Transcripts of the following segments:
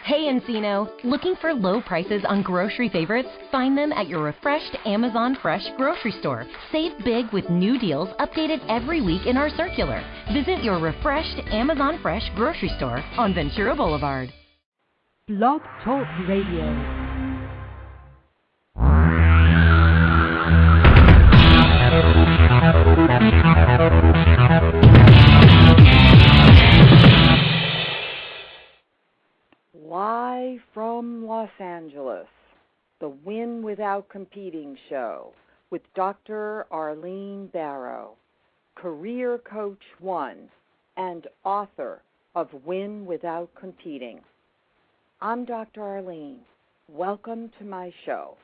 Hey Encino, looking for low prices on grocery favorites? Find them at your refreshed Amazon Fresh grocery store. Save big with new deals updated every week in our circular. Visit your refreshed Amazon Fresh grocery store on Ventura Boulevard. Blog Talk Radio. Live from Los Angeles, the Win Without Competing show with Dr. Arlene Barrow, Career Coach 1 and author of Win Without Competing. I'm Dr. Arlene. Welcome to my show.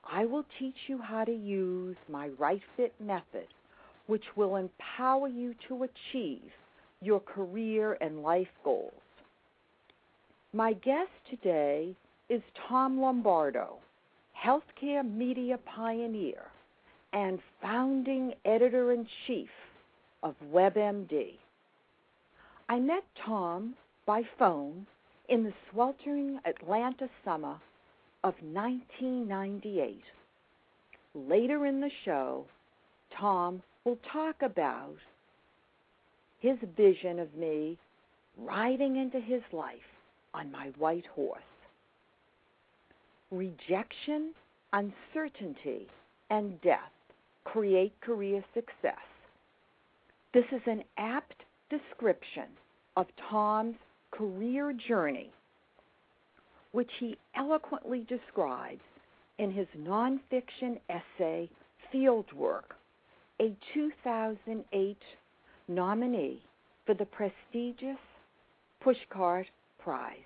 I will teach you how to use my Right Fit method, which will empower you to achieve your career and life goals. My guest today is Tom Lombardo, healthcare media pioneer and founding editor-in-chief of WebMD. I met Tom by phone in the sweltering Atlanta summer of 1998. Later in the show, Tom will talk about his vision of me riding into his life on my white horse. Rejection, uncertainty, and death create career success. This is an apt description of Tom's career journey, which he eloquently describes in his nonfiction essay, Fieldwork, a 2008 nominee for the prestigious Pushcart Prize.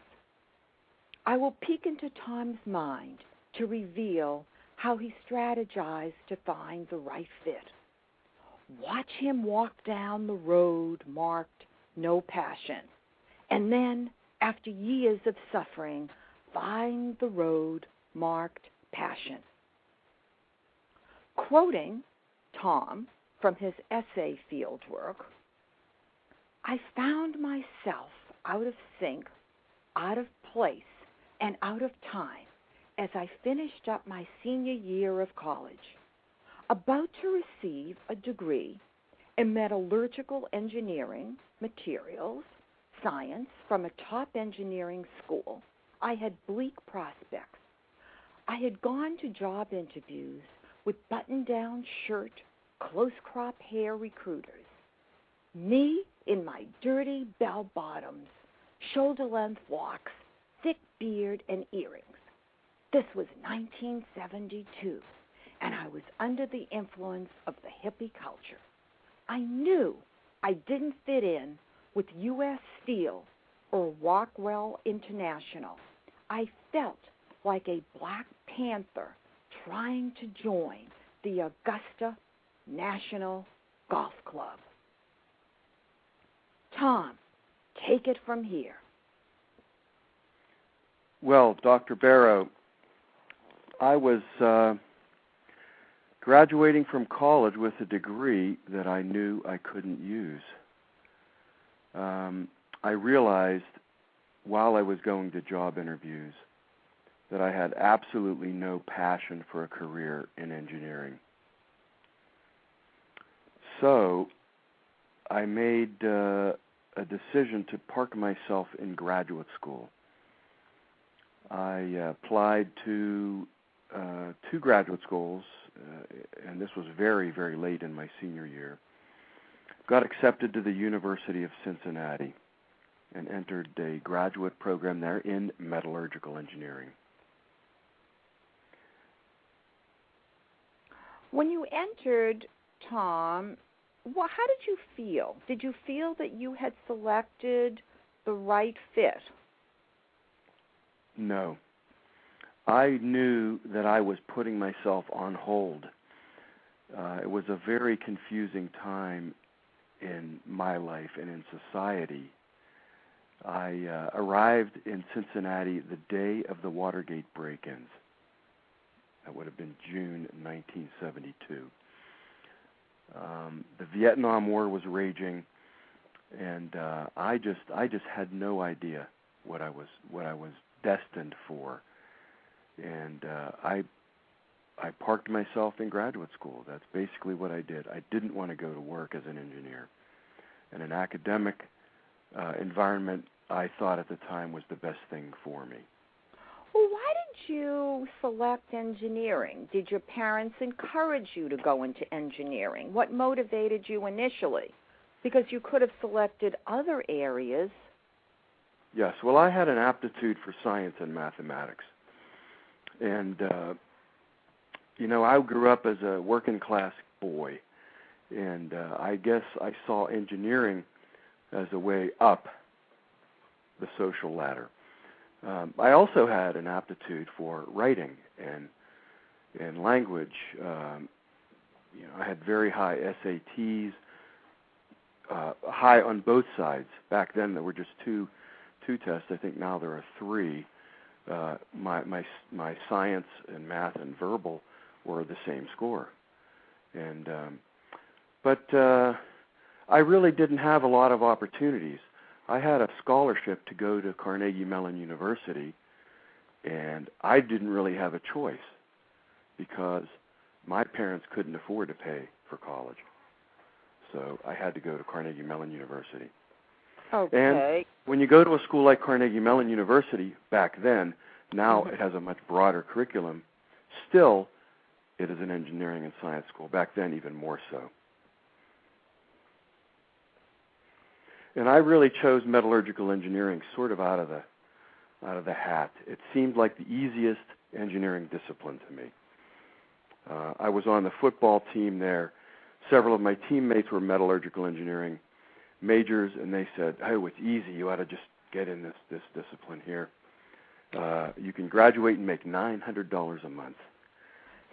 I will peek into Tom's mind to reveal how he strategized to find the right fit. Watch him walk down the road marked no passion, and then, after years of suffering, find the road marked passion. Quoting Tom from his essay Fieldwork, I found myself out of sync, out of place, and out of time as I finished up my senior year of college, about to receive a degree in metallurgical engineering, materials, science from a top engineering school. I had bleak prospects. I had gone to job interviews with button-down shirt, close-crop hair recruiters. Me in my dirty bell-bottoms, shoulder-length walks, thick beard, and earrings. This was 1972, and I was under the influence of the hippie culture. I knew I didn't fit in with U.S. Steel or Rockwell International. I felt like a Black Panther trying to join the Augusta National Golf Club. Tom, take it from here. Well, Dr. Barrow, I was graduating from college with a degree that I knew I couldn't use. I realized while I was going to job interviews that I had absolutely no passion for a career in engineering. So I made a decision to park myself in graduate school. I applied to two graduate schools, and this was very, very late in my senior year. Got accepted to the University of Cincinnati and entered a graduate program there in metallurgical engineering. When you entered, Tom, how did you feel? Did you feel that you had selected the right fit? No. I knew that I was putting myself on hold. It was a very confusing time in my life and in society. I arrived in Cincinnati the day of the Watergate break-ins. That would have been June 1972. The Vietnam War was raging, and I just had no idea what I was destined for, and I parked myself in graduate school. That's basically what I did. I didn't want to go to work as an engineer. And an academic environment, I thought at the time, was the best thing for me. Well, why did you select engineering? Did your parents encourage you to go into engineering? What motivated you initially? Because you could have selected other areas. Yes, well, I had an aptitude for science and mathematics. And, I grew up as a working-class boy, and I guess I saw engineering as a way up the social ladder. I also had an aptitude for writing and language. I had very high SATs, high on both sides. Back then there were just two tests. I think now there are three. My science and math and verbal were the same score, but I really didn't have a lot of opportunities. I had a scholarship to go to Carnegie Mellon University, and I didn't really have a choice because my parents couldn't afford to pay for college. So I had to go to Carnegie Mellon University. Okay. And when you go to a school like Carnegie Mellon University back then, now it has a much broader curriculum. Still, it is an engineering and science school. Back then, even more so. And I really chose metallurgical engineering sort of out of the hat. It seemed like the easiest engineering discipline to me. I was on the football team there. Several of my teammates were metallurgical engineering majors, and they said, "Oh, it's easy. You ought to just get in this discipline here. You can graduate and make $900 a month."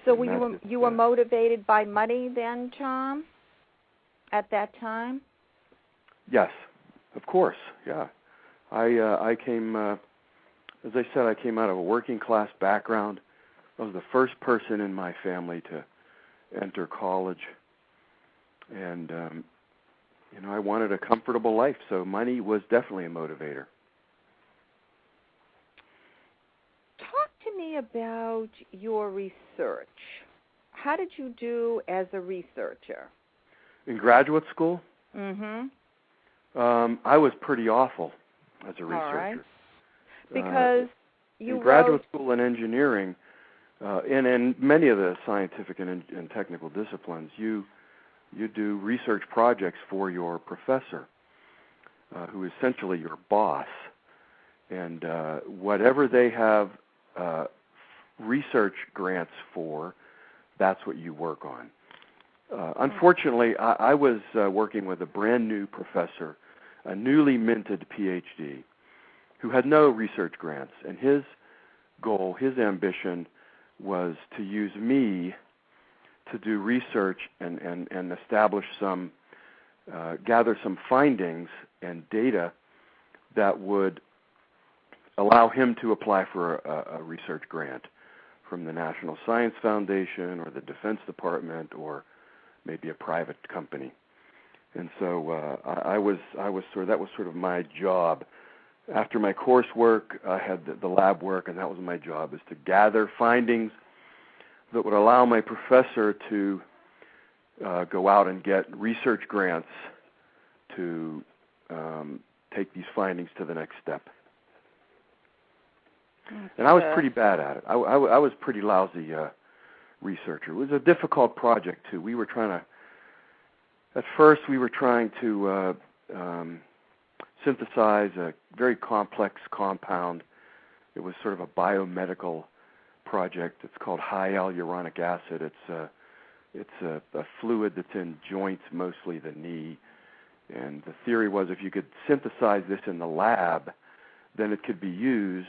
So you were motivated by money then, Tom, at that time? Yes, of course. Yeah, I came, as I said, I came out of a working class background. I was the first person in my family to enter college, and I wanted a comfortable life, so money was definitely a motivator. Talk to me about your research. How did you do as a researcher? In graduate school? Mm-hmm. I was pretty awful as a researcher. All right. Because in graduate school in engineering, and in many of the scientific and technical disciplines, you do research projects for your professor, who is essentially your boss. And whatever they have research grants for, that's what you work on. Unfortunately, I was working with a brand new professor, a newly minted PhD, who had no research grants. And his goal, his ambition, was to use me to do research and establish gather some findings and data that would allow him to apply for a research grant from the National Science Foundation or the Defense Department or maybe a private company. And so that was sort of my job. After my coursework, I had the lab work, and that was my job, is to gather findings that would allow my professor to go out and get research grants to take these findings to the next step. And I was pretty bad at it. I was pretty lousy researcher. It was a difficult project, too. At first we were trying to synthesize a very complex compound. It was sort of a biomedical project. It's called high hyaluronic acid. It's a fluid that's in joints, mostly the knee. And the theory was if you could synthesize this in the lab, then it could be used.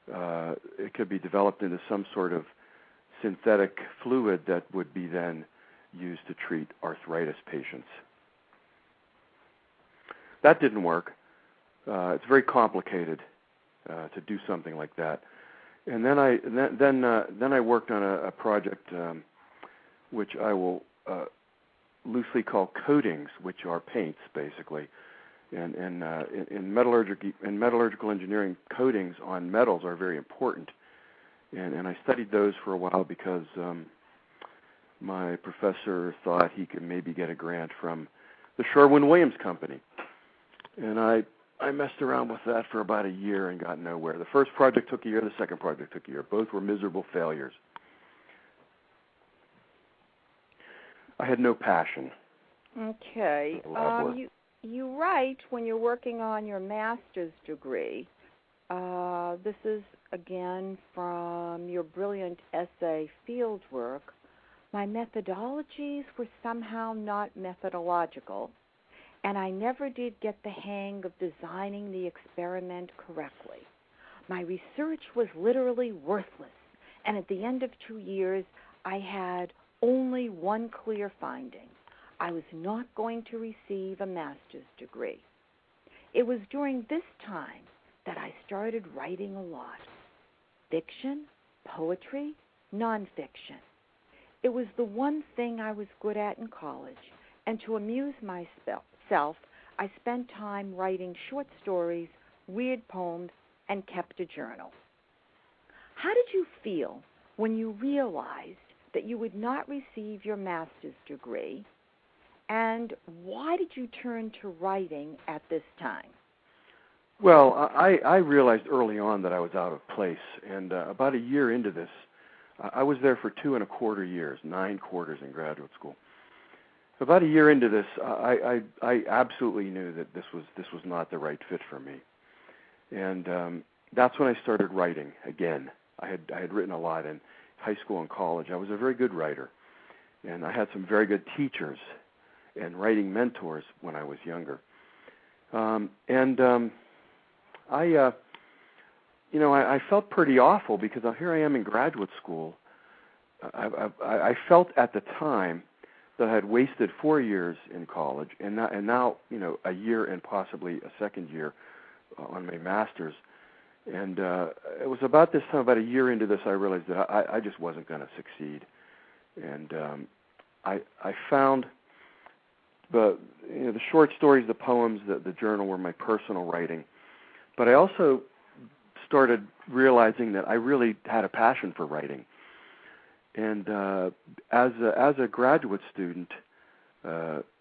It could be developed into some sort of synthetic fluid that would be then used to treat arthritis patients. That didn't work. It's very complicated to do something like that. And then I worked on a project which I will loosely call coatings, which are paints basically. And in metallurgical engineering, coatings on metals are very important. And I studied those for a while because my professor thought he could maybe get a grant from the Sherwin-Williams Company. And I messed around with that for about a year and got nowhere. The first project took a year, the second project took a year. Both were miserable failures. I had no passion. Okay. You write when you're working on your master's degree. This is, again, from your brilliant essay, Fieldwork. My methodologies were somehow not methodological, and I never did get the hang of designing the experiment correctly. My research was literally worthless, and at the end of 2 years, I had only one clear finding. I was not going to receive a master's degree. It was during this time that I started writing a lot. Fiction, poetry, nonfiction. It was the one thing I was good at in college, and to amuse myself, I spent time writing short stories, weird poems, and kept a journal. How did you feel when you realized that you would not receive your master's degree, and why did you turn to writing at this time? Well, I realized early on that I was out of place, and about a year into this, I was there for 2.25 years, 9 quarters in graduate school. About a year into this, I absolutely knew that this was not the right fit for me, and that's when I started writing again. I had written a lot in high school and college. I was a very good writer, and I had some very good teachers and writing mentors when I was younger. I felt pretty awful because here I am in graduate school. I felt at the time that I had wasted 4 years in college, and now a year and possibly a second year on my master's. And it was about this time, about a year into this, I realized that I just wasn't going to succeed. And I found the short stories, the poems, the journal were my personal writing. But I also started realizing that I really had a passion for writing. And as a graduate student,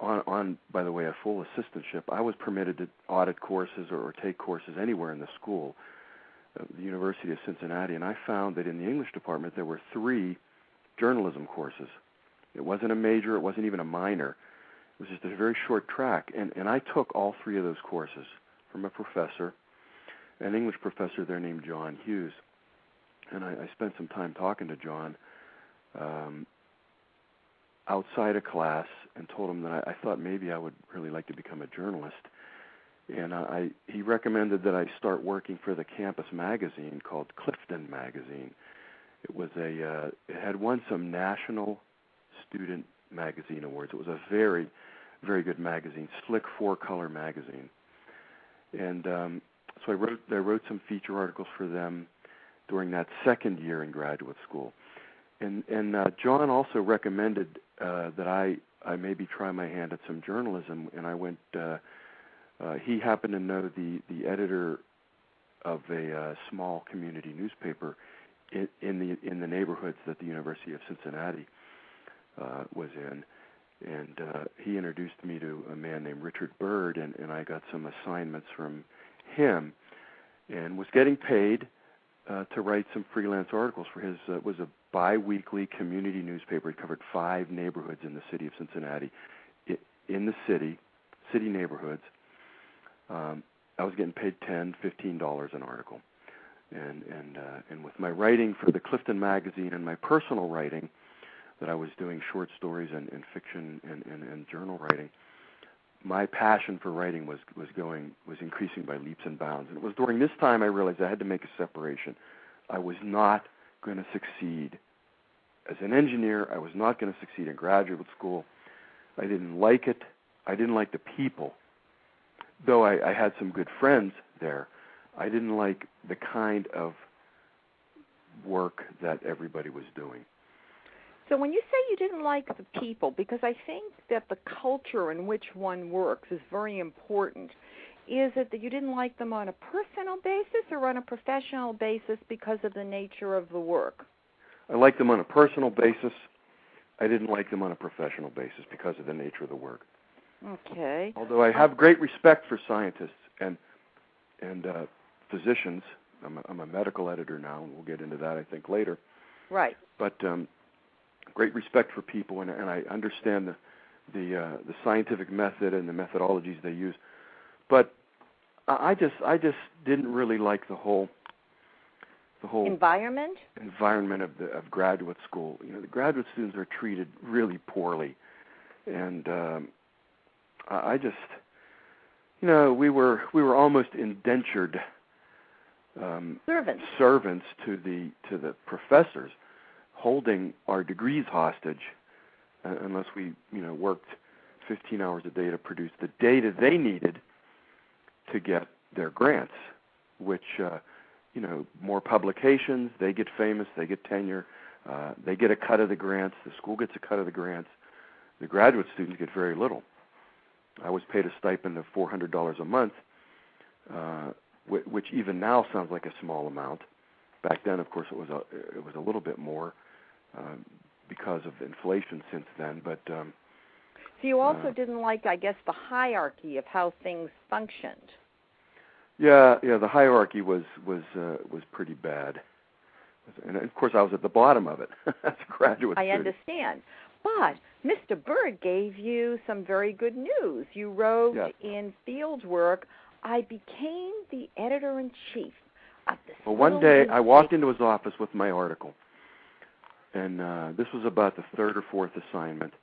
on by the way, a full assistantship, I was permitted to audit courses or take courses anywhere in the school, the University of Cincinnati. And I found that in the English department there were 3 journalism courses. It wasn't a major, it wasn't even a minor. It was just a very short track. And I took all 3 of those courses from a professor, an English professor there named John Hughes. And I spent some time talking to John outside of class and told him that I thought maybe I would really like to become a journalist. And he recommended that I start working for the campus magazine called Clifton Magazine. It had won some national student magazine awards. It was a very, very good magazine, slick 4-color magazine. And so I wrote some feature articles for them during that second year in graduate school. And John also recommended that I maybe try my hand at some journalism, and I went. He happened to know the editor of a small community newspaper in the neighborhoods that the University of Cincinnati was in, and he introduced me to a man named Richard Byrd, and I got some assignments from him, and was getting paid to write some freelance articles for his. It was a bi-weekly community newspaper. It covered 5 neighborhoods in the city of Cincinnati, in the city neighborhoods. I was getting paid $10, $15 an article, and with my writing for the Clifton magazine and my personal writing, that I was doing short stories and fiction and journal writing, my passion for writing was increasing by leaps and bounds. And it was during this time I realized I had to make a separation. I was not going to succeed as an engineer. I was not going to succeed in graduate school. I didn't like it. I didn't like the people. Though I had some good friends there, I didn't like the kind of work that everybody was doing. So when you say you didn't like the people, because I think that the culture in which one works is very important. is it that you didn't like them on a personal basis or on a professional basis because of the nature of the work? I liked them on a personal basis. I didn't like them on a professional basis because of the nature of the work. Okay. Although I have great respect for scientists and physicians. I'm a medical editor now, and we'll get into that, I think, later. Right. But great respect for people, and I understand the scientific method and the methodologies they use. But I just didn't really like the whole environment of graduate school. You know, the graduate students are treated really poorly, and I just, you know, we were almost indentured servants to the professors, holding our degrees hostage unless we, you know, worked 15 hours a day to produce the data they needed to get their grants, which, you know, more publications, they get famous, they get tenure, they get a cut of the grants, the school gets a cut of the grants, the graduate students get very little. I was paid a stipend of $400 a month, which even now sounds like a small amount. Back then, of course, it was a little bit more because of inflation since then. But so you also didn't like, I guess, the hierarchy of how things functioned. Yeah, the hierarchy was pretty bad, and of course I was at the bottom of it as a graduate student. I understand, but Mr. Bird gave you some very good news. You wrote in Fieldwork, "I became the editor-in-chief of this." Well, one day I walked into his office with my article, and this was about the third or fourth assignment,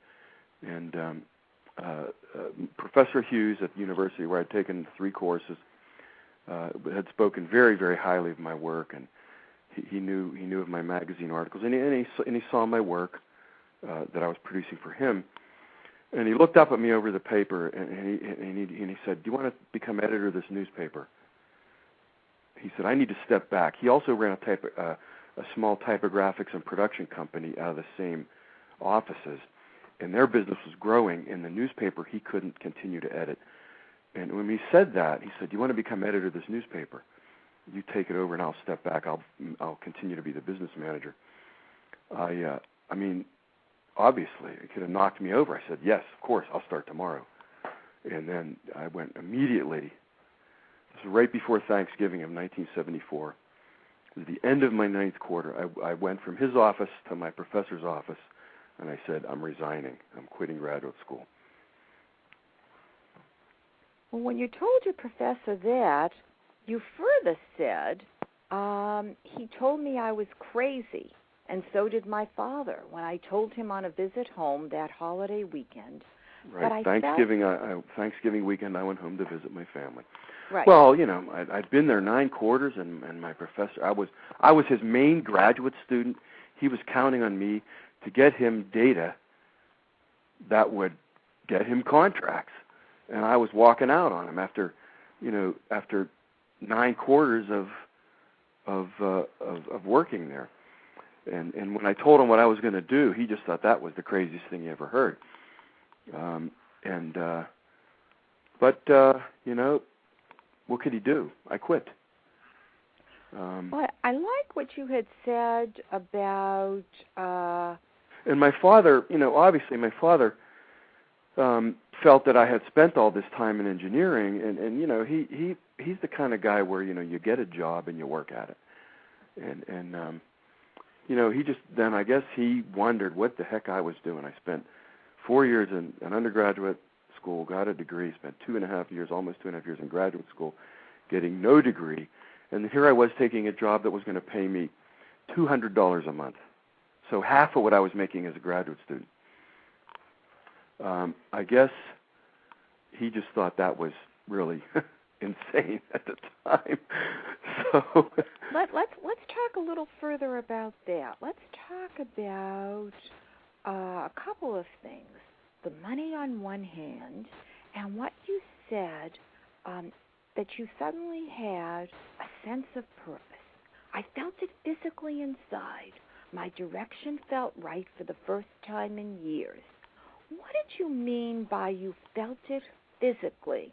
and Professor Hughes at the university, where I'd taken 3 courses, had spoken very, very highly of my work, and he knew of my magazine articles, and he saw my work that I was producing for him, and he looked up at me over the paper, and he said, "Do you want to become editor of this newspaper?" He said, "I need to step back." He also ran a small typographics and production company out of the same offices, and their business was growing. In the newspaper, he couldn't continue to edit. And when he said that, he said, "Do you want to become editor of this newspaper? You take it over, and I'll step back. I'll continue to be the business manager." I mean, obviously, it could have knocked me over. I said, "Yes, of course, I'll start tomorrow." And then I went immediately. This was right before Thanksgiving of 1974. It was the end of my 9th quarter. I went from his office to my professor's office, and I said, "I'm resigning. I'm quitting graduate school." Well, when you told your professor that, you further said, "He told me I was crazy, and so did my father when I told him on a visit home that holiday weekend." Right. Thanksgiving weekend, I went home to visit my family. Right. Well, you know, I'd been there 9 quarters, and my professor, I was his main graduate student. He was counting on me to get him data that would get him contracts, and I was walking out on him after 9 quarters of working there. And when I told him what I was going to do, he just thought that was the craziest thing he ever heard. But you know, what could he do? I quit. Well, I like what you had said about. And my father, you know, obviously my father felt that I had spent all this time in engineering, and you know, he's the kind of guy where, you know, you get a job and you work at it, and you know, he just, then I guess he wondered what the heck I was doing. I spent 4 years in an undergraduate school, got a degree, spent 2.5 years, almost 2.5 years in graduate school, getting no degree, and here I was taking a job that was going to pay me $200 a month, so half of what I was making as a graduate student. I guess he just thought that was really insane at the time. So let's talk a little further about that. Let's talk about a couple of things. The money on one hand, and what you said, that you suddenly had a sense of purpose. I felt it physically inside. My direction felt right for the first time in years. What did you mean by you felt it physically?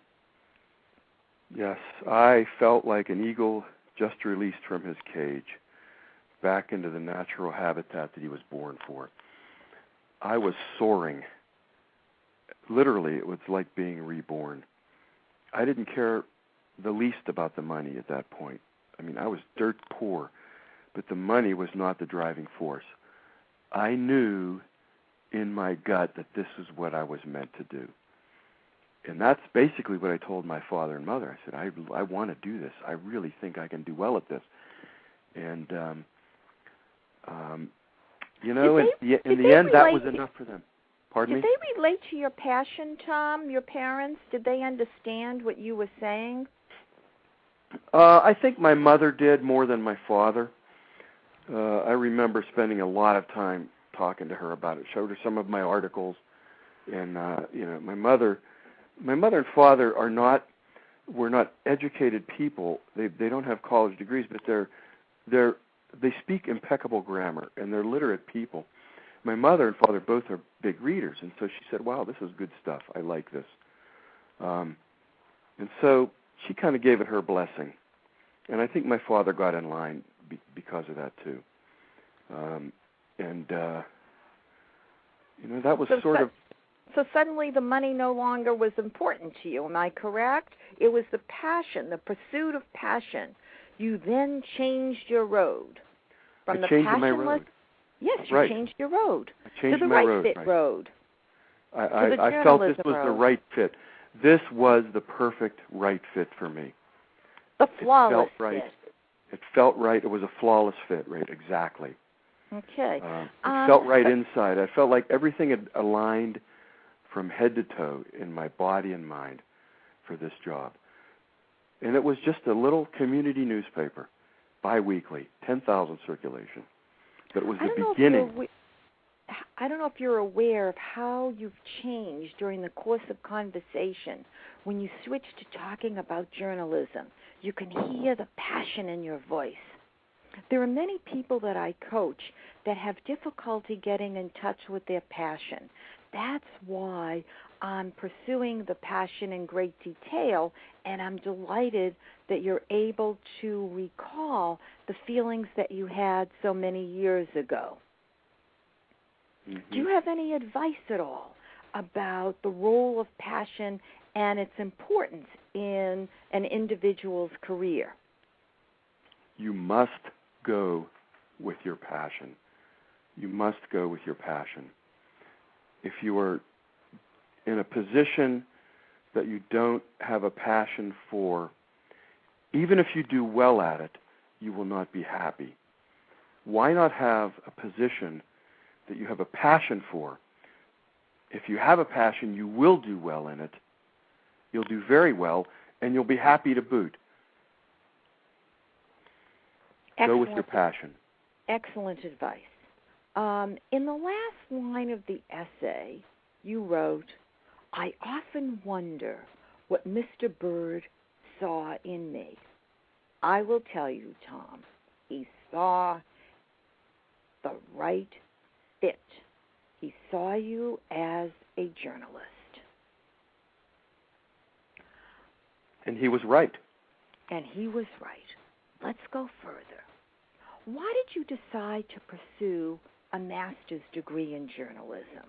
Yes, I felt like an eagle just released from his cage, back into the natural habitat that he was born for. I was soaring. Literally, it was like being reborn. I didn't care the least about the money at that point. I mean, I was dirt poor, but the money was not the driving force. I knew in my gut that this is what I was meant to do. And that's basically what I told my father and mother. I said, I want to do this. I really think I can do well at this. And, in the end, that was enough for them. Pardon me? Did they relate to your passion, Tom, your parents? Did they understand what you were saying? I think my mother did more than my father. I remember spending a lot of time talking to her about it. Showed her some of my articles. And, my mother and father were not educated people. They don't have college degrees, but they speak impeccable grammar, and they're literate people. My mother and father both are big readers, and so she said, wow, this is good stuff. I like this. And so she kind of gave it her blessing. And I think my father got in line because of that, too. That was sort of... So suddenly the money no longer was important to you, am I correct? It was the passion, the pursuit of passion. You then changed your road. From the my road. Yes, you changed your road. I changed to the my road. Right Fit road. I felt this was the right fit. This was the perfect right fit for me. The flawless fit. fit. It felt right. It was a flawless fit, right? Exactly. Okay. It felt right inside. I felt like everything had aligned from head to toe in my body and mind for this job. And it was just a little community newspaper, biweekly, 10,000 circulation. But it was the beginning. I don't know if you're aware of how you've changed during the course of conversation. When you switch to talking about journalism, you can hear the passion in your voice. There are many people that I coach that have difficulty getting in touch with their passion. That's why I'm pursuing the passion in great detail, and I'm delighted that you're able to recall the feelings that you had so many years ago. Mm-hmm. Do you have any advice at all about the role of passion and its importance in an individual's career? You must go with your passion. You must go with your passion. If you are in a position that you don't have a passion for, even if you do well at it, you will not be happy. Why not have a position that you have a passion for? If you have a passion, you will do well in it. You'll do very well, and you'll be happy to boot. Excellent. Go with your passion. Excellent advice. In the last line of the essay, you wrote, I often wonder what Mr. Bird saw in me. I will tell you, Tom, he saw the right fit. He saw you as a journalist. And he was right. And he was right. Let's go further. Why did you decide to pursue a master's degree in journalism?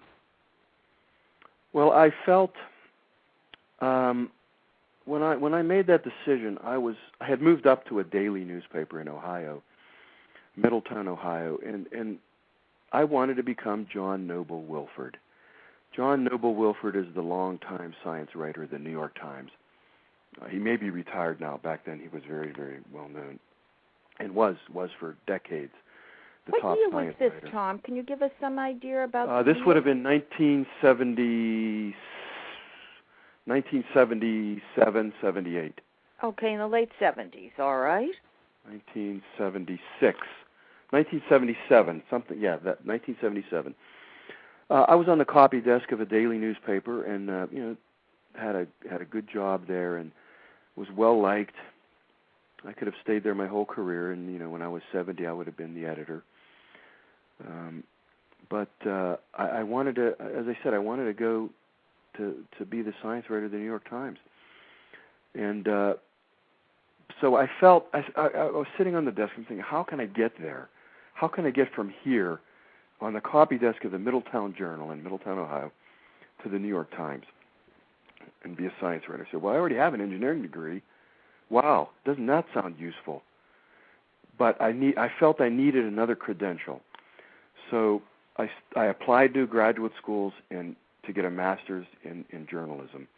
Well, I felt when I made that decision, I had moved up to a daily newspaper in Ohio, Middletown, Ohio, and I wanted to become John Noble Wilford. John Noble Wilford is the longtime science writer of the New York Times. He may be retired now. Back then, he was very, very well known, and was for decades the top science writer. What year was this, Tom? Can you give us some idea about this would have been 1977, 78. Okay, in the late 70s, all right. 1977, something, yeah, 1977. I was on the copy desk of a daily newspaper, and had a good job there, and was well liked. I could have stayed there my whole career, and when I was 70, I would have been the editor. But I wanted to, as I said, I wanted to go to be the science writer of the New York Times. And so I felt, I was sitting on the desk and thinking, how can I get there? How can I get from here on the copy desk of the Middletown Journal in Middletown, Ohio, to the New York Times and be a science writer? I said, well, I already have an engineering degree. Wow, doesn't that sound useful? But I felt I needed another credential. So I applied to graduate schools and to get a master's in journalism.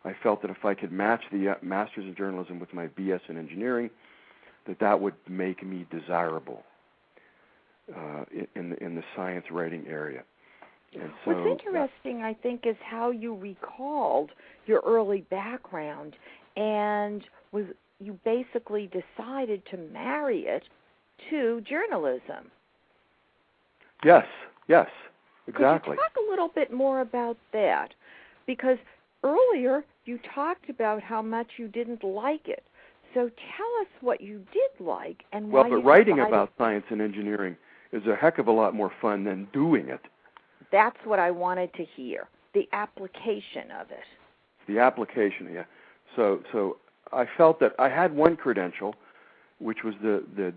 I felt that if I could match the master's in journalism with my BS in engineering, that would make me desirable in the science writing area. And so, what's interesting, I think, is how you recalled your early background, and you basically decided to marry it to journalism. Yes, exactly. Could you talk a little bit more about that? Because earlier you talked about how much you didn't like it. So tell us what you did like and why you decided. Well, but writing about science and engineering is a heck of a lot more fun than doing it. That's what I wanted to hear, the application of it. The application, yeah. So I felt that I had one credential, which was the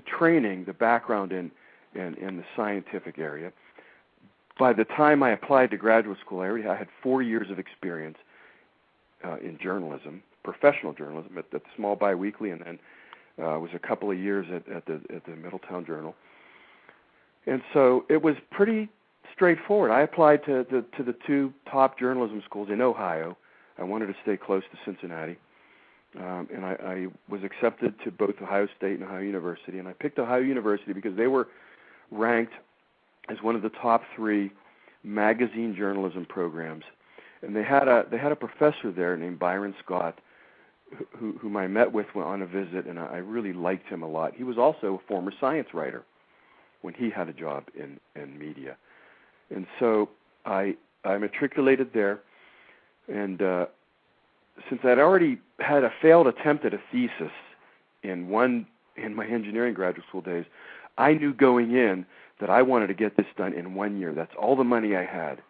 training, the background in the scientific area. By the time I applied to graduate school, I had 4 years of experience in journalism, professional journalism at the small biweekly, and then was a couple of years at the Middletown Journal. And so it was pretty straightforward. I applied to the two top journalism schools in Ohio. I wanted to stay close to Cincinnati. And I was accepted to both Ohio State and Ohio University. And I picked Ohio University because they were ranked as one of the top 3 magazine journalism programs. And they had a professor there named Byron Scott, whom I met with on a visit, and I really liked him a lot. He was also a former science writer when he had a job in media. And so I matriculated there, and since I'd already had a failed attempt at a thesis in my engineering graduate school days, I knew going in that I wanted to get this done in 1 year. That's all the money I had.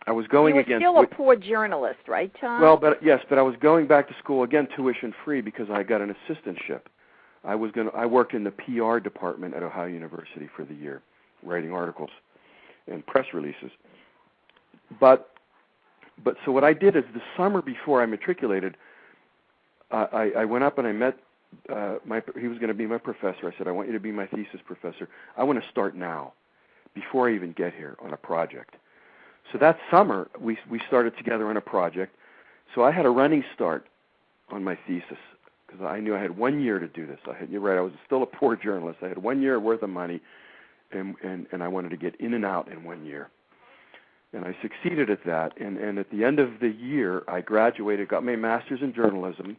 I was going against. You were still a poor journalist, right, Tom? Well, but I was going back to school again, tuition free, because I got an assistantship. I worked in the PR department at Ohio University for the year, writing articles and press releases. But so what I did is the summer before I matriculated, I went up and I met he was going to be my professor. I said, I want you to be my thesis professor. I want to start now, before I even get here, on a project. So that summer, we started together on a project. So I had a running start on my thesis because I knew I had 1 year to do this. You're right, I was still a poor journalist. I had 1 year worth of money, and I wanted to get in and out in 1 year. And I succeeded at that. And at the end of the year, I graduated, got my master's in journalism.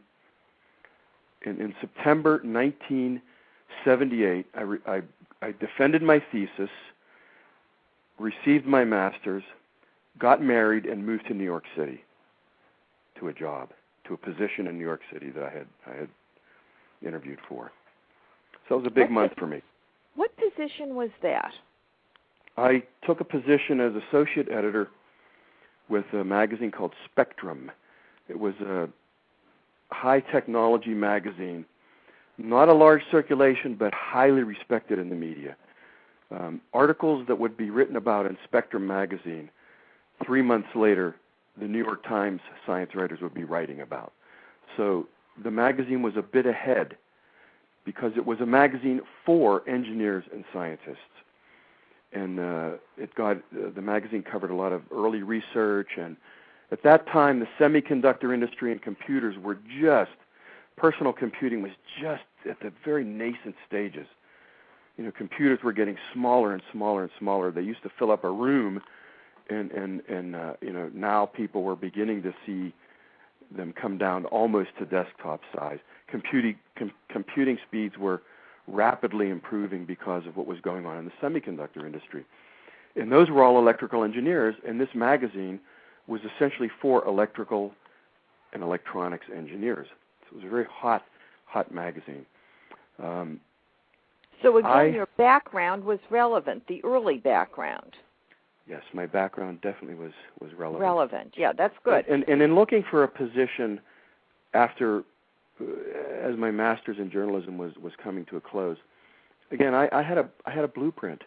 In September 1978, I defended my thesis, received my master's, got married, and moved to New York City to a job, to a position in New York City that I had interviewed for. So it was a big month for me. What position was that? I took a position as associate editor with a magazine called Spectrum. It was a high technology magazine, not a large circulation, but highly respected in the media. Articles that would be written about in Spectrum magazine, 3 months later, the New York Times science writers would be writing about. So the magazine was a bit ahead because it was a magazine for engineers and scientists. And the magazine covered a lot of early research, and at that time, the semiconductor industry and computers were personal computing was just at the very nascent stages. Computers were getting smaller and smaller and smaller. They used to fill up a room, and now people were beginning to see them come down almost to desktop size. Computing speeds were rapidly improving because of what was going on in the semiconductor industry. And those were all electrical engineers, and this magazine was essentially for electrical and electronics engineers. So it was a very hot magazine. So again, your background was relevant, the early background. Yes, my background definitely was relevant. Relevant, yeah, that's good. And in looking for a position after as my master's in journalism was coming to a close, again, I had a blueprint.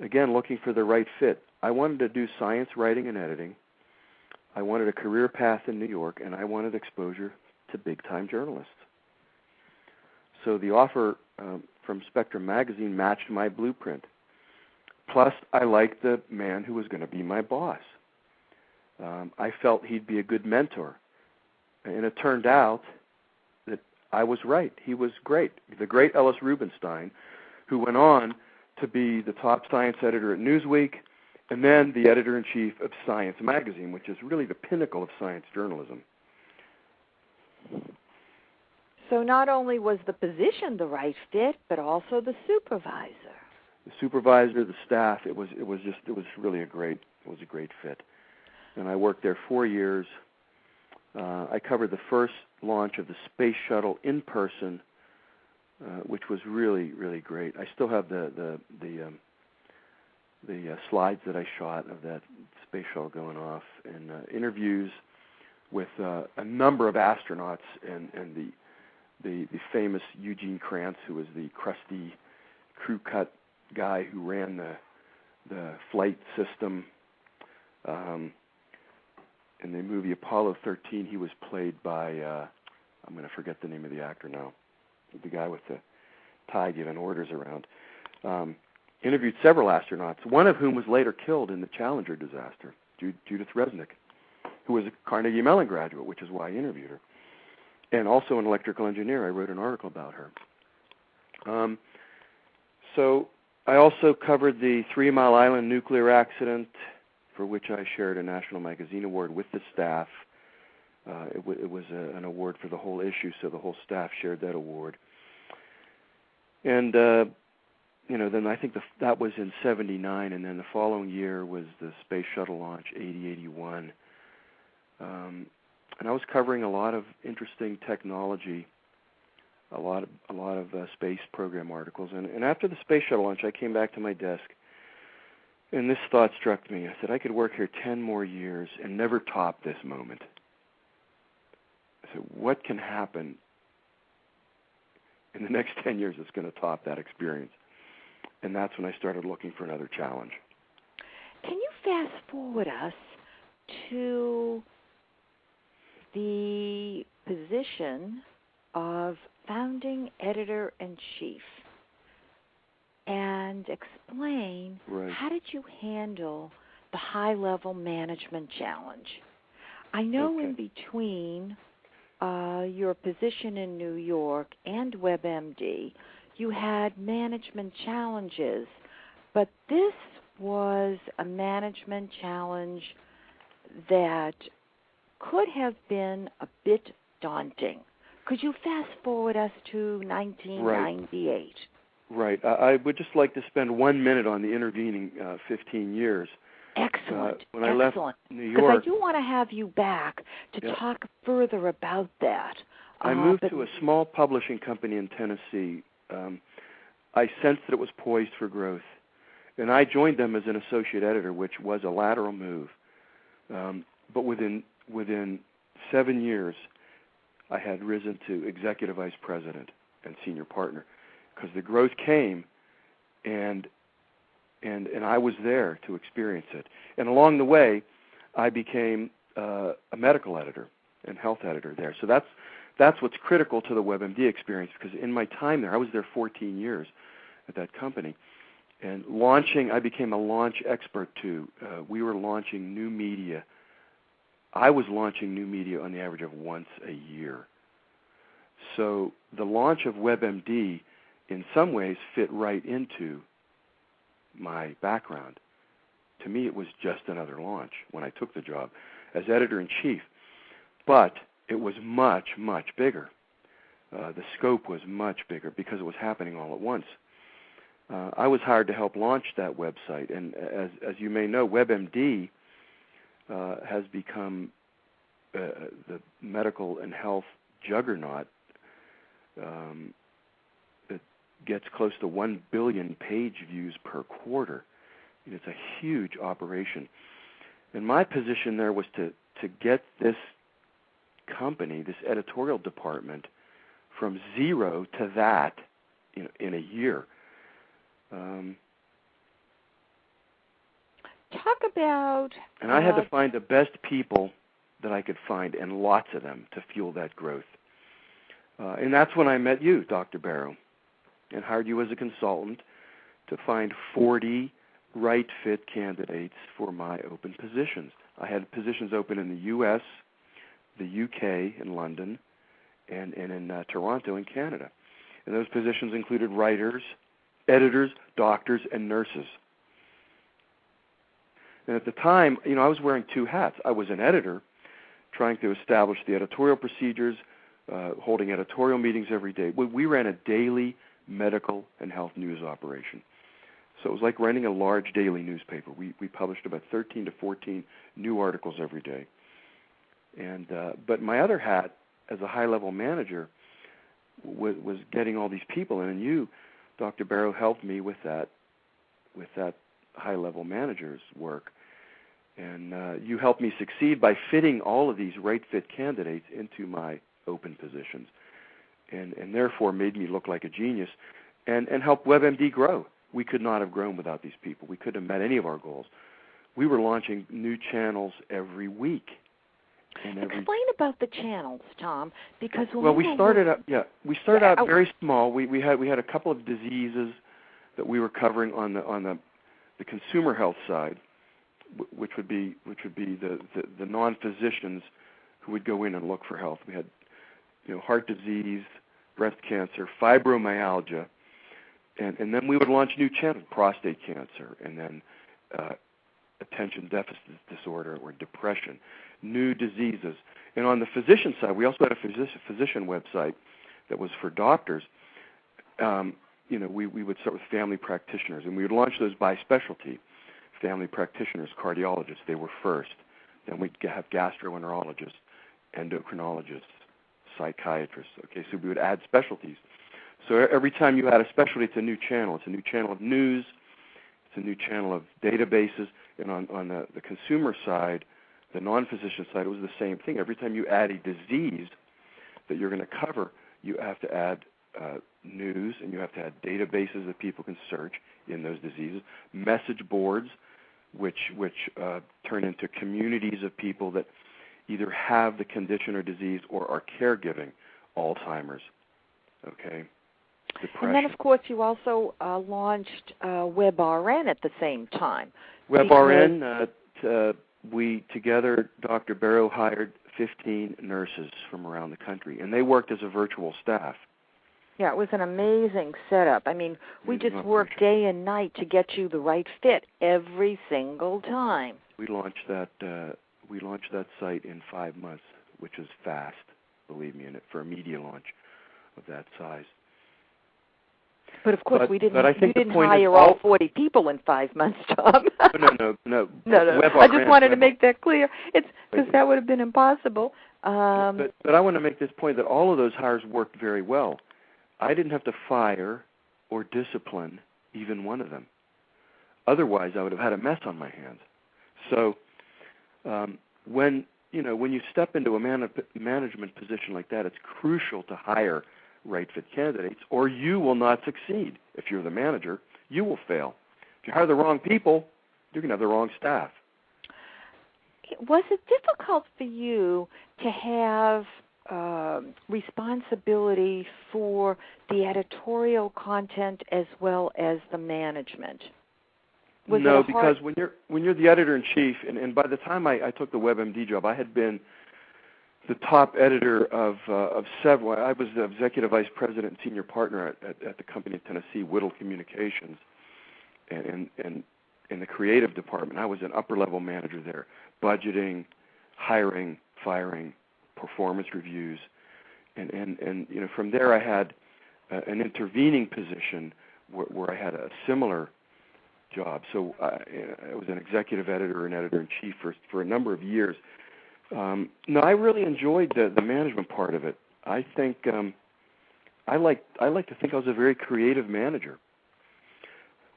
Again, looking for the right fit. I wanted to do science writing and editing. I wanted a career path in New York, and I wanted exposure to big-time journalists. So the offer from Spectrum magazine matched my blueprint. Plus, I liked the man who was going to be my boss. I felt he'd be a good mentor. And it turned out that I was right. He was great. The great Ellis Rubinstein, who went on to be the top science editor at Newsweek, and then the editor-in-chief of Science magazine, which is really the pinnacle of science journalism. So not only was the position the right fit, but also the supervisor. The supervisor, the staff, it was really a great fit. And I worked there 4 years. I covered the first launch of the space shuttle in person, which was really, really great. I still have the slides that I shot of that space shuttle going off, and interviews with a number of astronauts and the famous Eugene Krantz, who was the crusty crew cut guy who ran the flight system. In the movie Apollo 13, he was played by, I'm going to forget the name of the actor now, the guy with the tie giving orders around. Interviewed several astronauts, one of whom was later killed in the Challenger disaster, Judith Resnick, who was a Carnegie Mellon graduate, which is why I interviewed her, and also an electrical engineer. I wrote an article about her. So I also covered the 3 Mile Island nuclear accident, for which I shared a National Magazine Award with the staff. It was an award for the whole issue, so the whole staff shared that award. And then I think that was in '79, and then the following year was the space shuttle launch, 80-81. And I was covering a lot of interesting technology, a lot of space program articles. And after the space shuttle launch, I came back to my desk, and this thought struck me. I said, I could work here 10 more years and never top this moment. I said, what can happen in the next 10 years that's going to top that experience? And that's when I started looking for another challenge. Can you fast forward us to the position of founding editor-in-chief and explain how did you handle the high-level management challenge? I know in between your position in New York and WebMD, you had management challenges, but this was a management challenge that could have been a bit daunting. Could you fast forward us to 1998? Right. I would just like to spend 1 minute on the intervening 15 years. Excellent. When I left New York, because I do want to have you back to talk further about that. I moved to a small publishing company in Tennessee. I sensed that it was poised for growth, and I joined them as an associate editor, which was a lateral move. But within 7 years, I had risen to executive vice president and senior partner, because the growth came, and I was there to experience it. And along the way, I became a medical editor and health editor there. So that's what's critical to the WebMD experience, because in my time there, I was there 14 years at that company. And I became a launch expert too. We were launching new media. I was launching new media on the average of once a year. So the launch of WebMD in some ways fit right into my background. To me, it was just another launch when I took the job as editor-in-chief. But it was much, much bigger. The scope was much bigger because it was happening all at once. I was hired to help launch that website, and as you may know, WebMD has become the medical and health juggernaut that gets close to 1 billion page views per quarter. It's a huge operation. And my position there was to get this company, this editorial department, from zero to that in a year. Talk about... And I had to find the best people that I could find, and lots of them, to fuel that growth. And that's when I met you, Dr. Barrow, and hired you as a consultant to find 40 right-fit candidates for my open positions. I had positions open in the U.S., the U.K., in London, and in Toronto in Canada. And those positions included writers, editors, doctors, and nurses. And at the time, I was wearing two hats. I was an editor trying to establish the editorial procedures, holding editorial meetings every day. We ran a daily medical and health news operation. So it was like running a large daily newspaper. We published about 13 to 14 new articles every day. And but my other hat as a high-level manager was getting all these people in, and you, Dr. Barrow, helped me with that high-level manager's work. And you helped me succeed by fitting all of these right-fit candidates into my open positions, and therefore made me look like a genius and helped WebMD grow. We could not have grown without these people. We couldn't have met any of our goals. We were launching new channels every week. Explain about the channels, Tom, because we started out very small. We had a couple of diseases that we were covering on the consumer health side, which would be the non-physicians who would go in and look for health. We had heart disease, breast cancer, fibromyalgia, and then we would launch new channels, prostate cancer, and then attention deficit disorder or depression, new diseases. And on the physician side, we also had a physician website that was for doctors. We would start with family practitioners, and we would launch those by specialty. Family practitioners, cardiologists, they were first. Then we'd have gastroenterologists, endocrinologists, psychiatrists. Okay, so we would add specialties. So every time you add a specialty, it's a new channel. It's a new channel of news. It's a new channel of databases. And on the consumer side, the non-physician side, it was the same thing. Every time you add a disease that you're going to cover, you have to add news, and you have to add databases that people can search in those diseases, message boards, which turn into communities of people that either have the condition or disease or are caregiving, Alzheimer's, okay, depression. And then, of course, you also launched WebRN at the same time. WebRN, we together, Dr. Barrow hired 15 nurses from around the country, and they worked as a virtual staff. Yeah, it was an amazing setup. I mean, we just worked day and night to get you the right fit every single time. We launched that site in 5 months, which is fast, believe me, for a media launch of that size. But of course, we didn't. You didn't hire all 40 people in 5 months, Tom. No. I just wanted to make that clear. It's because that would have been impossible. But I want to make this point that all of those hires worked very well. I didn't have to fire or discipline even one of them. Otherwise, I would have had a mess on my hands. So when you step into a management position like that, it's crucial to hire right-fit candidates, or you will not succeed. If you're the manager, you will fail. If you hire the wrong people, you're going to have the wrong staff. Was it difficult for you to have responsibility for the editorial content as well as the management? No, because when you're the editor-in-chief, and by the time I took the WebMD job, I had been the top editor of several. I was the executive vice president and senior partner at the company in Tennessee, Whittle Communications, and in the creative department. I was an upper-level manager there, budgeting, hiring, firing, performance reviews, and from there I had an intervening position where I had a similar job. So I was an executive editor and editor-in-chief for a number of years. No, I really enjoyed the management part of it. I think I like to think I was a very creative manager.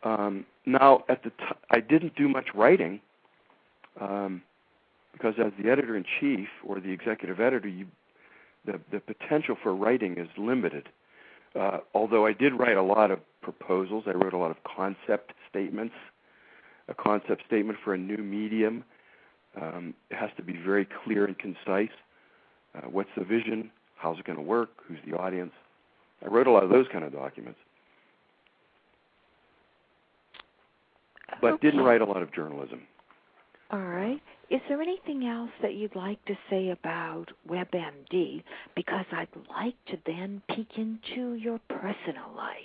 Now, at the I didn't do much writing because as the editor-in-chief or the executive editor, the potential for writing is limited. Although I did write a lot of proposals, I wrote a lot of concept statements. A concept statement for a new medium, it has to be very clear and concise. What's the vision? How's it going to work? Who's the audience? I wrote a lot of those kind of documents, but didn't write a lot of journalism. All right. Is there anything else that you'd like to say about WebMD? Because I'd like to then peek into your personal life.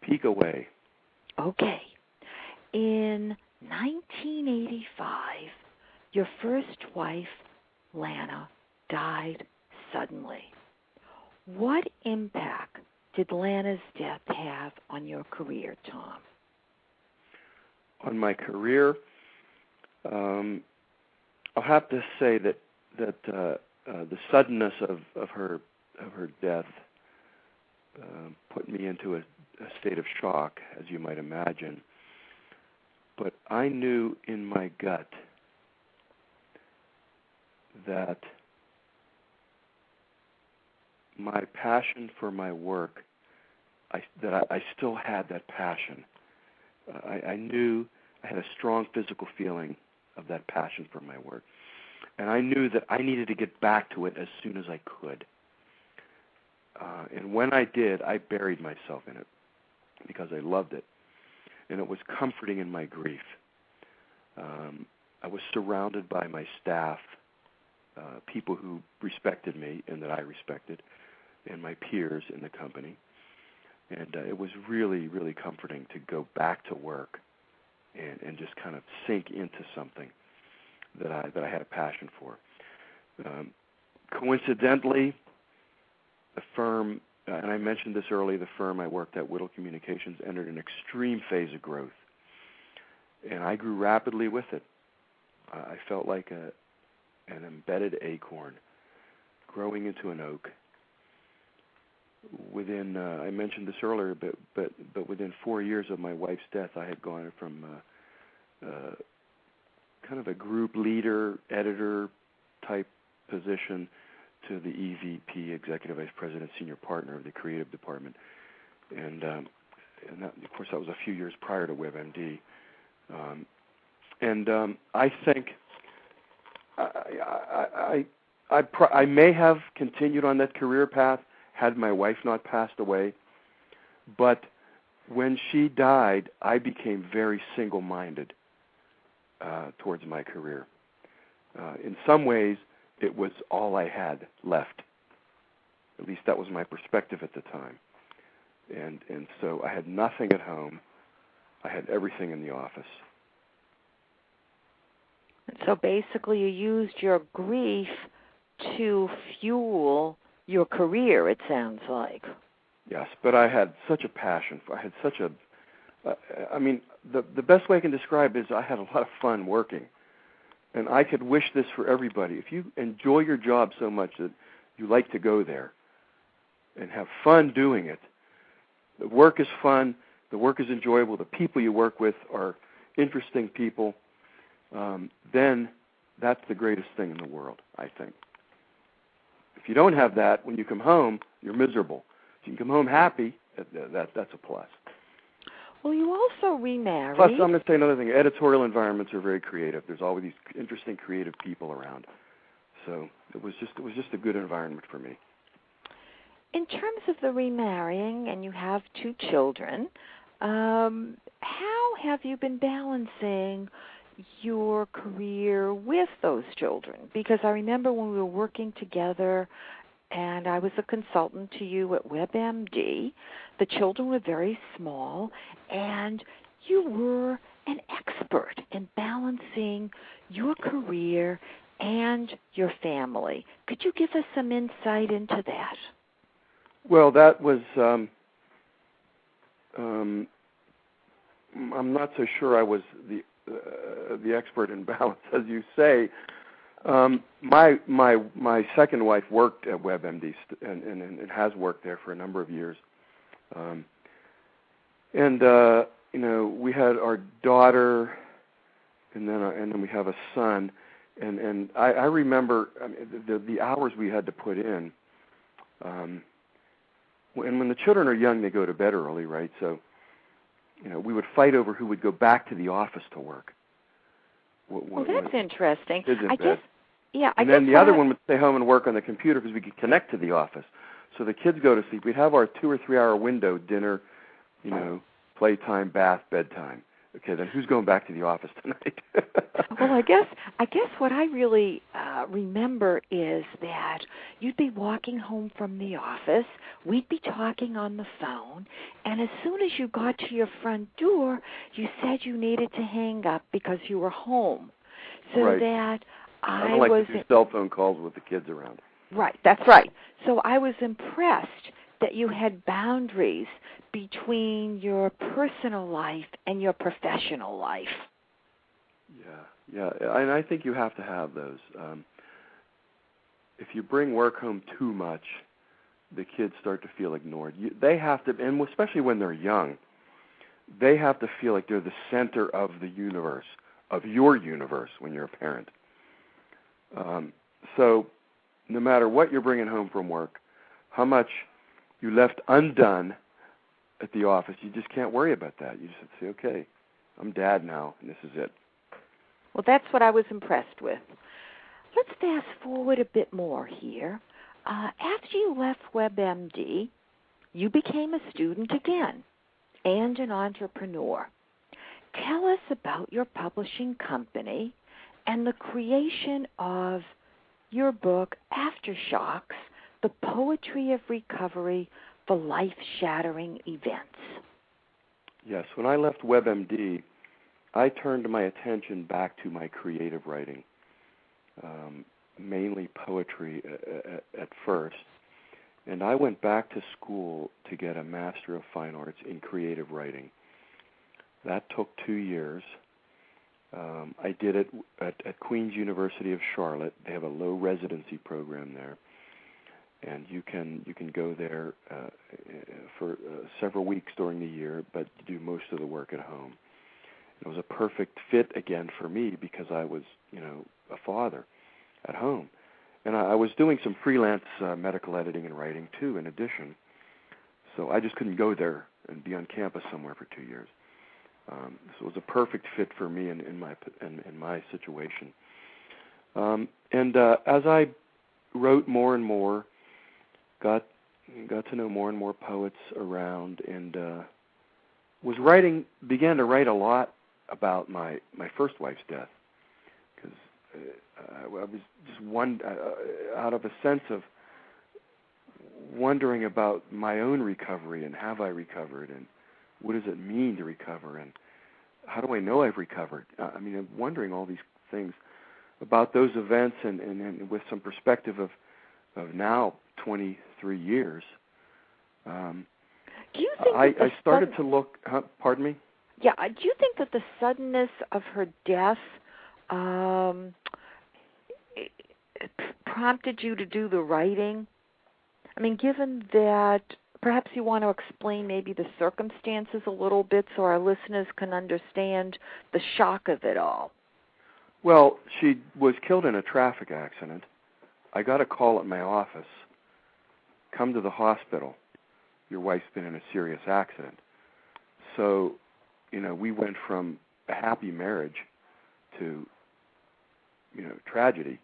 Peek away. Okay. In 1985, your first wife, Lana, died suddenly. What impact did Lana's death have on your career, Tom? On my career, I'll have to say that the suddenness of her death put me into a state of shock, as you might imagine. But I knew in my gut that my passion for my work, I still had that passion. I knew I had a strong physical feeling of that passion for my work. And I knew that I needed to get back to it as soon as I could. And when I did, I buried myself in it because I loved it. And it was comforting in my grief. I was surrounded by my staff, people who respected me and that I respected, and my peers in the company. And it was really, really comforting to go back to work and just kind of sink into something that I had a passion for. Coincidentally, the firm, and I mentioned this earlier, the firm I worked at, Whittle Communications, entered an extreme phase of growth. And I grew rapidly with it. I felt like an embedded acorn growing into an oak. Within, I mentioned this earlier, but within 4 years of my wife's death, I had gone from kind of a group leader, editor type position to the EVP, Executive Vice President, Senior Partner of the Creative Department. And that, of course, that was a few years prior to WebMD. I think I may have continued on that career path had my wife not passed away, but when she died, I became very single-minded towards my career. In some ways, it was all I had left. At least that was my perspective at the time. And so I had nothing at home. I had everything in the office. So basically you used your grief to fuel your career, it sounds like. Yes, but I had such a passion. I had such a, the best way I can describe it is I had a lot of fun working. And I could wish this for everybody. If you enjoy your job so much that you like to go there and have fun doing it, the work is fun, the work is enjoyable, the people you work with are interesting people, then that's the greatest thing in the world, I think. If you don't have that, when you come home, you're miserable. If you can come home happy, that's a plus. Well, you also remarried. Plus, I'm going to say another thing. Editorial environments are very creative. There's always these interesting, creative people around. So it was just a good environment for me. In terms of the remarrying, and you have 2 children, how have you been balancing your career with those children? Because I remember when we were working together and I was a consultant to you at WebMD, the children were very small and you were an expert in balancing your career and your family. Could you give us some insight into that? Well, that was, I'm not so sure I was the expert in balance, as you say. My second wife worked at WebMD and has worked there for a number of years. We had our daughter, and then we have a son, And I remember the hours we had to put in. And when the children are young, they go to bed early, right? So, we would fight over who would go back to the office to work. Well, that's interesting. Kids in bed. Guess, yeah. And then the other one would stay home and work on the computer because we could connect to the office. So the kids go to sleep. We'd have our 2 or 3 hour window: dinner, playtime, bath, bedtime. Okay, then who's going back to the office tonight? Well, I guess what I really remember is that you'd be walking home from the office, we'd be talking on the phone, and as soon as you got to your front door, you said you needed to hang up because you were home. So right. that I don't like to do cell phone calls with the kids around. Right, that's right. So I was impressed that you had boundaries between your personal life and your professional life. Yeah, and I think you have to have those. If you bring work home too much, the kids start to feel ignored. They have to, and especially when they're young, they have to feel like they're the center of the universe, of your universe when you're a parent. So no matter what you're bringing home from work, how much you left undone at the office, you just can't worry about that. You just have to say, okay, I'm dad now, and this is it. Well, that's what I was impressed with. Let's fast forward a bit more here. After you left WebMD, you became a student again and an entrepreneur. Tell us about your publishing company and the creation of your book, Aftershocks, The Poetry of Recovery for Life-Shattering Events. Yes, when I left WebMD, I turned my attention back to my creative writing, mainly poetry at first. And I went back to school to get a Master of Fine Arts in creative writing. That took 2 years. I did it at Queen's University of Charlotte. They have a low residency program there. And you can go there for several weeks during the year, but you do most of the work at home. It was a perfect fit again for me because I was, a father at home. And I was doing some freelance medical editing and writing, too, in addition. So I just couldn't go there and be on campus somewhere for 2 years. So it was a perfect fit for me in my situation. And as I wrote more and more, got to know more and more poets around, and began to write a lot about my first wife's death, because I was just out of a sense of wondering about my own recovery, and have I recovered, and what does it mean to recover, and how do I know I've recovered? I'm wondering all these things about those events, and with some perspective of now 23 years. Do you think I started to look. Pardon me? Yeah. Do you think that the suddenness of her death prompted you to do the writing? Given that, perhaps you want to explain maybe the circumstances a little bit so our listeners can understand the shock of it all. Well, she was killed in a traffic accident. I got a call at my office. Come to the hospital. Your wife's been in a serious accident. So, we went from a happy marriage to, tragedy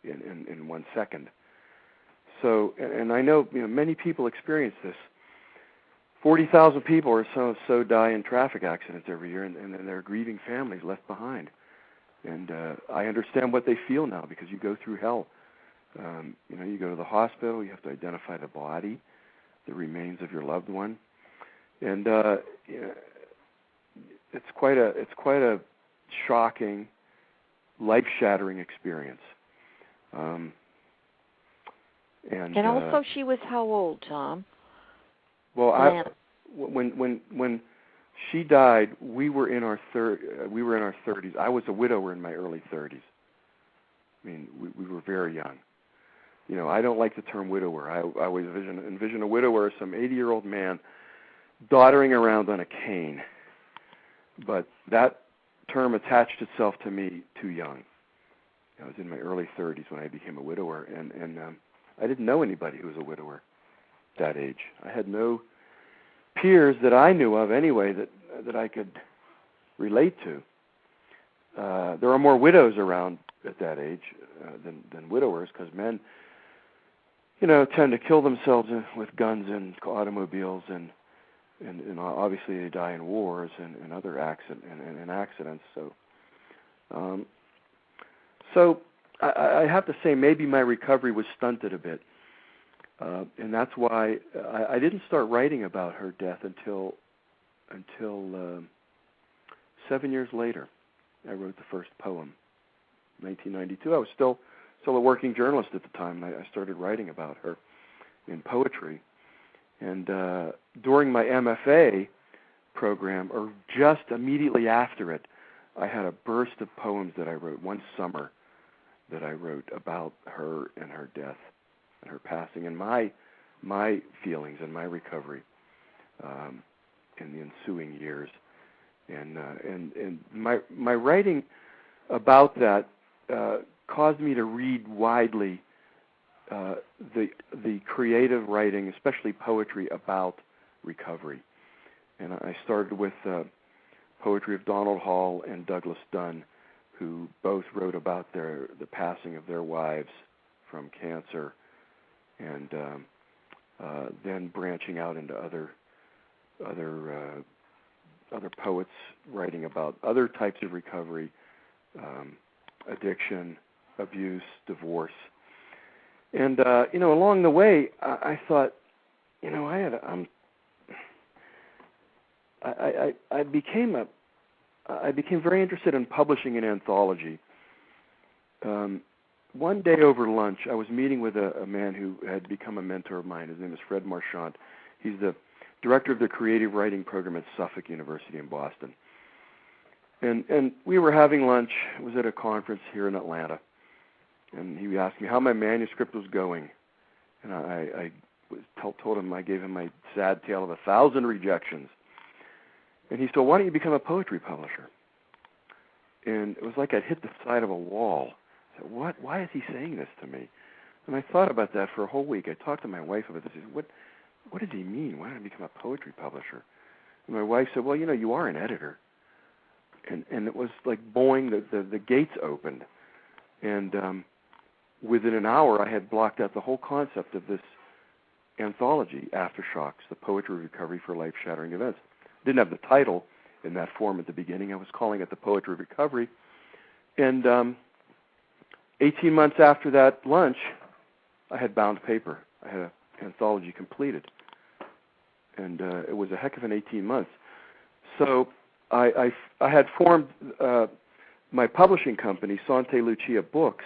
in 1 second. So, and I know, many people experience this. 40,000 people or so die in traffic accidents every year, and they're grieving families left behind. And I understand what they feel now, because you go through hell. You go to the hospital, you have to identify the body, the remains of your loved one, and it's quite a shocking, life-shattering experience. And also, she was how old, Tom? Well, when she died, we were in our 30s. I was a widower in my early 30s. We were very young. I don't like the term widower. I always envision a widower as some 80-year-old man doddering around on a cane. But that term attached itself to me too young. I was in my early 30s when I became a widower, and I didn't know anybody who was a widower at that age. I had no peers that I knew of anyway that I could relate to. There are more widows around at that age than widowers, because men, tend to kill themselves with guns and automobiles, and obviously they die in wars and other accidents. So I have to say maybe my recovery was stunted a bit, and that's why I didn't start writing about her death until 7 years later. I wrote the first poem, 1992. I was still a working journalist at the time, and I started writing about her in poetry. And during my MFA program, or just immediately after it, I had a burst of poems that I wrote one summer that I wrote about her and her death and her passing, and my feelings and my recovery in the ensuing years. And my writing about that caused me to read widely the creative writing, especially poetry, about recovery. And I started with poetry of Donald Hall and Douglas Dunn, who both wrote about the passing of their wives from cancer, and then branching out into other poets writing about other types of recovery, addiction, abuse, divorce. And along the way, I thought, I became very interested in publishing an anthology. One day over lunch, I was meeting with a man who had become a mentor of mine. His name is Fred Marchant. He's the director of the creative writing program at Suffolk University in Boston. And we were having lunch. It was at a conference here in Atlanta. And he asked me how my manuscript was going. And I told him, I gave him my sad tale of 1,000 rejections. And he said, why don't you become a poetry publisher? And it was like I'd hit the side of a wall. I said, what? Why is he saying this to me? And I thought about that for a whole week. I talked to my wife about this. I said, what does he mean? Why don't I become a poetry publisher? And my wife said, well, you are an editor. And it was like boing, the gates opened. And within an hour, I had blocked out the whole concept of this anthology, Aftershocks, the Poetry Recovery for Life-Shattering Events. Didn't have the title in that form at the beginning. I was calling it the Poetry Recovery. And 18 months after that lunch, I had bound paper. I had an anthology completed. And it was a heck of an 18 months. So I had formed my publishing company, Sante Lucia Books,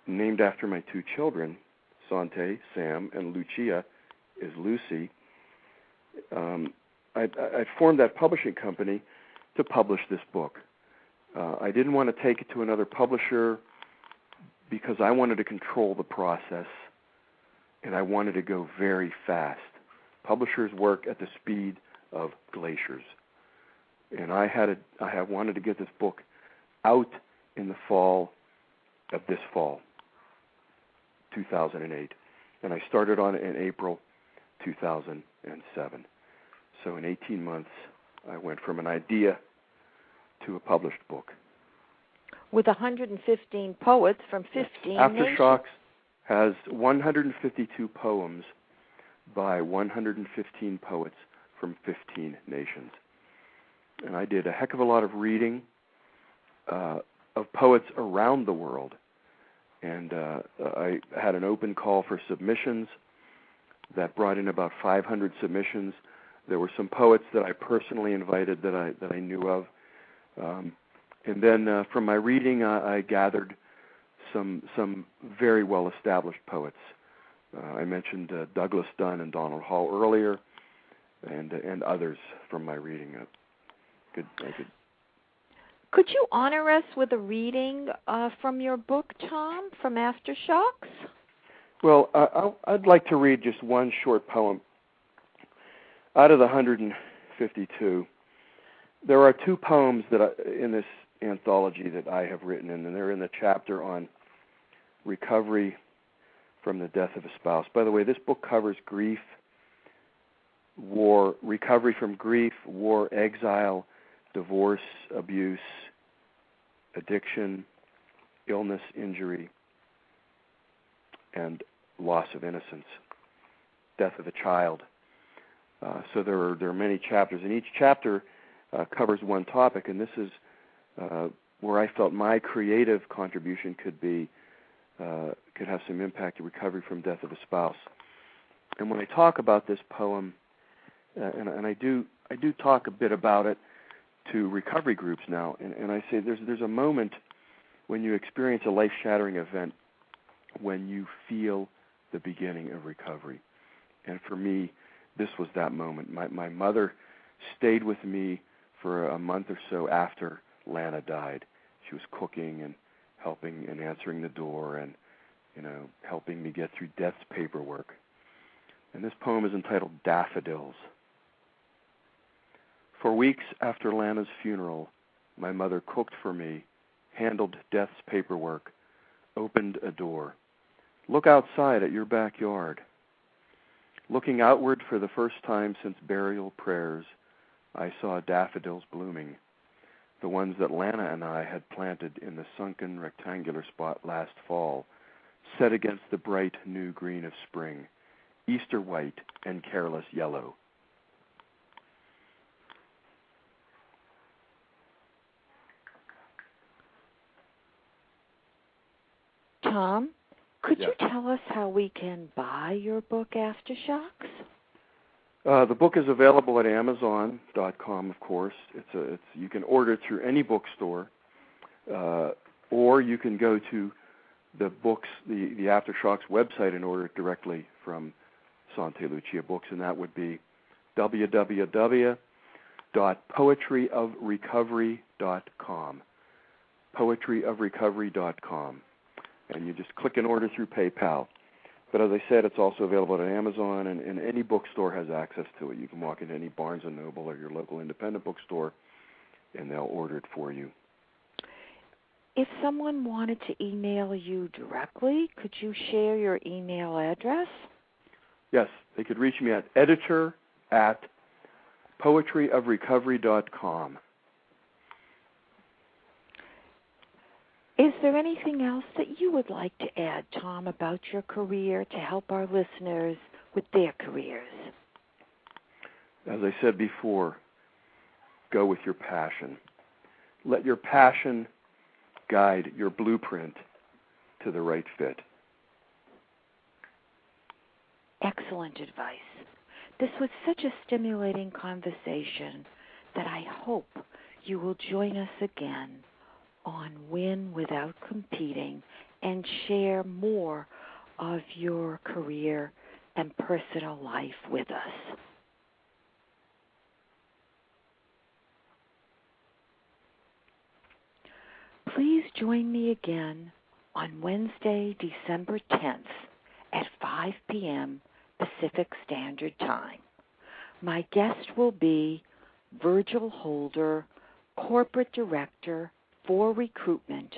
named after my two children, Sante, Sam, and Lucia is Lucy. I formed that publishing company to publish this book. I didn't want to take it to another publisher because I wanted to control the process, and I wanted to go very fast. Publishers work at the speed of glaciers. And I wanted to get this book out in the fall of this fall, 2008. And I started on it in April 2007. So in 18 months, I went from an idea to a published book. With 115 poets from 15 nations. Aftershocks has 152 poems by 115 poets from 15 nations. And I did a heck of a lot of reading of poets around the world. And I had an open call for submissions that brought in about 500 submissions. There were some poets that I personally invited that I knew of. And then from my reading, I gathered some very well-established poets. I mentioned Douglas Dunn and Donald Hall earlier, and others from my reading. Could you honor us with a reading from your book, Tom, from Aftershocks? Well, I'd like to read just one short poem out of the 152. There are two poems in this anthology that I have written, and they're in the chapter on recovery from the death of a spouse. By the way, this book covers grief, war, recovery from grief, war, exile, divorce, abuse, addiction, illness, injury, and loss of innocence, death of a child. So there are many chapters, and each chapter covers one topic, and this is where I felt my creative contribution could have some impact to recovery from death of a spouse. And when I talk about this poem, and I do talk a bit about it to recovery groups now, and I say there's a moment when you experience a life-shattering event when you feel the beginning of recovery. And for me, this was that moment. My mother stayed with me for a month or so after Lana died. She was cooking and helping and answering the door and, helping me get through death's paperwork. And this poem is entitled Daffodils. For weeks after Lana's funeral, my mother cooked for me, handled death's paperwork, opened a door. Look outside at your backyard. Looking outward for the first time since burial prayers, I saw daffodils blooming, the ones that Lana and I had planted in the sunken rectangular spot last fall, set against the bright new green of spring, Easter white and careless yellow. Tom, could Yes. you tell us how we can buy your book, Aftershocks? The book is available at Amazon.com, of course. You can order it through any bookstore, or you can go to the Aftershocks website and order it directly from Santa Lucia Books, and that would be www.poetryofrecovery.com. Poetryofrecovery.com. And you just click and order through PayPal. But as I said, it's also available at Amazon, and any bookstore has access to it. You can walk into any Barnes & Noble or your local independent bookstore, and they'll order it for you. If someone wanted to email you directly, could you share your email address? Yes, they could reach me at editor@poetryofrecovery.com. Is there anything else that you would like to add, Tom, about your career to help our listeners with their careers? As I said before, go with your passion. Let your passion guide your blueprint to the right fit. Excellent advice. This was such a stimulating conversation that I hope you will join us again on Win Without Competing and share more of your career and personal life with us. Please join me again on Wednesday, December 10th at 5 p.m. Pacific Standard Time. My guest will be Virgil Holder, Corporate Director for Recruitment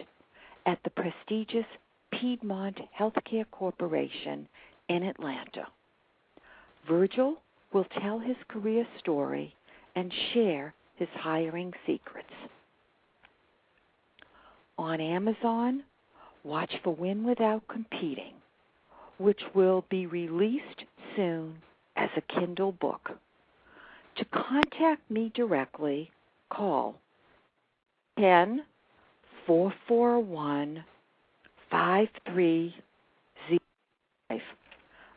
at the prestigious Piedmont Healthcare Corporation in Atlanta. Virgil will tell his career story and share his hiring secrets. On Amazon, watch for Win Without Competing, which will be released soon as a Kindle book. To contact me directly, call 10-441-5305.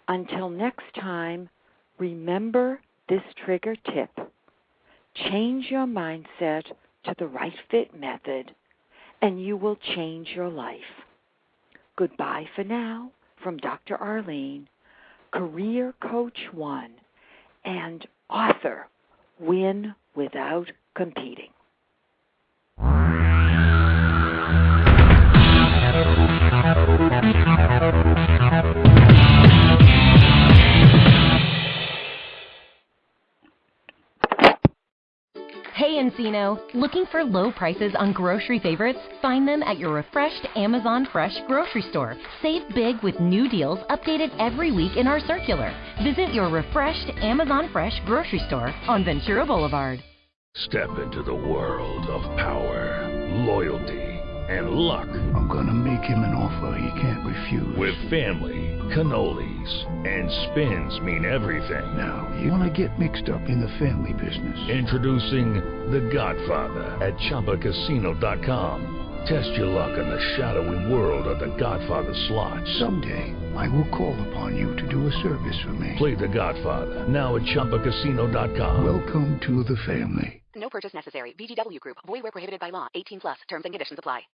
Until next time, remember this trigger tip. Change your mindset to the right fit method, and you will change your life. Goodbye for now from Dr. Arlene, Career Coach 1, and author, Win Without Competing. Hey Encino, looking for low prices on grocery favorites? Find them at your refreshed Amazon Fresh grocery store. Save big with new deals updated every week in our circular. Visit your refreshed Amazon Fresh grocery store on Ventura Boulevard. Step into the world of power, loyalty, and luck. I'm gonna make him an offer he can't refuse. With family, cannolis, and spins mean everything. Now, you wanna get mixed up in the family business. Introducing The Godfather at ChumbaCasino.com. Test your luck in the shadowy world of The Godfather slot. Someday, I will call upon you to do a service for me. Play The Godfather now at ChumbaCasino.com. Welcome to the family. No purchase necessary. VGW Group. Void where prohibited by law. 18+. Terms and conditions apply.